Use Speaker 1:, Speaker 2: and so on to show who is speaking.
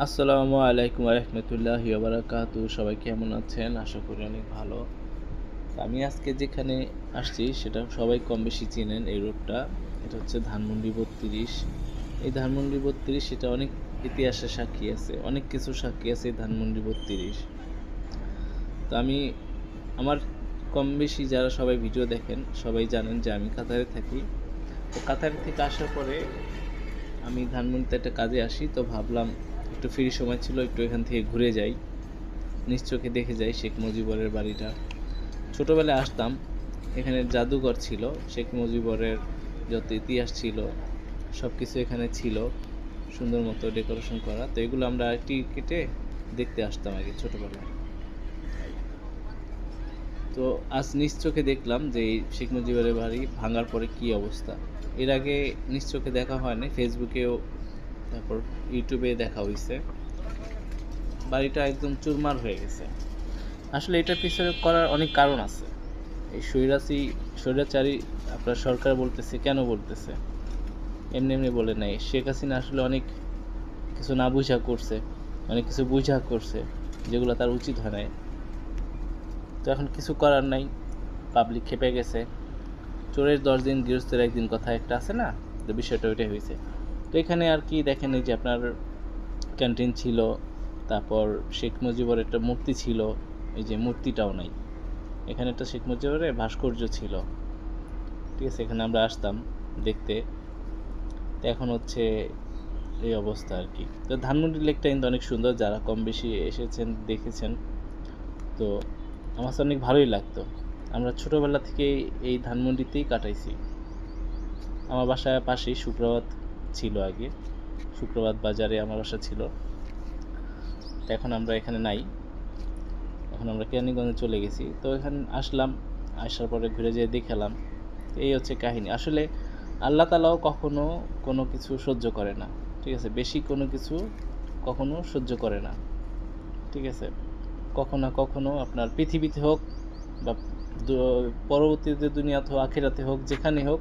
Speaker 1: আসসালামু আলাইকুম রহমতুল্লাহি ওয়া বারাকাতু। সবাই কেমন আছেন? আশা করি অনেক ভালো। তো আমি আজকে যেখানে আসছি সেটা সবাই কম বেশি চেনেন এই রোডটা। এটা হচ্ছে ধানমন্ডি ৩২। এই ধানমন্ডি ৩২ এটা অনেক ইতিহাসের সাক্ষী আছে, অনেক কিছু সাক্ষী আছে এই ধানমন্ডি ৩২। তো আমার কম বেশি যারা সবাই ভিডিও দেখেন সবাই জানেন যে আমি কাতারে থাকি। তো কাতার থেকে আসার পরে আমি ধানমন্ডিতে একটা কাজে আসি, তো ভাবলাম একটু ফ্রি সময় ছিল, একটু এখান থেকে ঘুরে যাই, নিজ চোখে দেখে যাই শেখ মুজিবরের বাড়িটা। ছোটোবেলায় আসতাম, এখানে জাদুঘর ছিল, শেখ মুজিবরের যত ইতিহাস ছিল সব কিছু এখানে ছিল, সুন্দর মতো ডেকোরেশন করা। তো এগুলো আমরা টিকিটে দেখতে আসতাম আগে ছোটোবেলায়। তো আজ নিজ চোখে দেখলাম যে এই শেখ মুজিবরের বাড়ি ভাঙার পরে কী অবস্থা। এর আগে নিজ চোখে দেখা হয়নি, ফেসবুকেও তারপর ইউটিউবে দেখা হয়েছে। বাড়িটা একদম চুরমার হয়ে গেছে। আসলে এটার পিছনে করার অনেক কারণ আছে। এই স্বৈরাচারী আপনার সরকার বলতেছে, কেন বলতেছে? এমনি এমনি বলে নাই। শেখ হাসিনা আসলে অনেক কিছু না বুঝা করছে, অনেক কিছু বুঝা করছে যেগুলো তার উচিত হয় নাই। তো এখন কিছু করার নাই, পাবলিক খেপে গেছে। চোরের 10 দিন গৃহস্থের 1 দিন কথা একটা আছে না, তো বিষয়টা ওইটাই হয়েছে। তো এখানে আর কি দেখেন, এই যে আপনার ক্যান্টিন ছিল, তারপর শেখ মুজিবর একটা মূর্তি ছিল, এই যে মূর্তিটাও নাই। এখানে একটা শেখ মুজিবরের ভাস্কর্য ছিল, ঠিক আছে, এখানে আমরা আসতাম দেখতে। তো এখন হচ্ছে এই অবস্থা আর কি। তো ধানমন্ডি লেকটা কিন্তু অনেক সুন্দর, যারা কম বেশি এসেছেন দেখেছেন। তো আমার তো অনেক ভালোই লাগতো। আমরা ছোটোবেলা থেকেই এই ধানমন্ডিতেই কাটাইছি। আমার বাসার পাশেই শুক্রবাত ছিল আগে, শুক্রবাত বাজারে আমার বাসা ছিল। তো এখন আমরা এখানে নাই, এখন আমরা কেরানীগঞ্জে চলে গেছি। তো এখানে আসলাম, আসার পরে ঘুরে যেয়ে দেখালাম। এই হচ্ছে কাহিনী। আসলে আল্লাহ তাআলাও কখনো কোনো কিছু সহ্য করে না, ঠিক আছে, বেশি কোনো কিছু কখনো সহ্য করে না, ঠিক আছে। কখনো না কখনো আপনার পৃথিবীতে হোক বা পরবর্তীতে দুনিয়াতে হোক, আখিরাতে হোক, যেখানে হোক,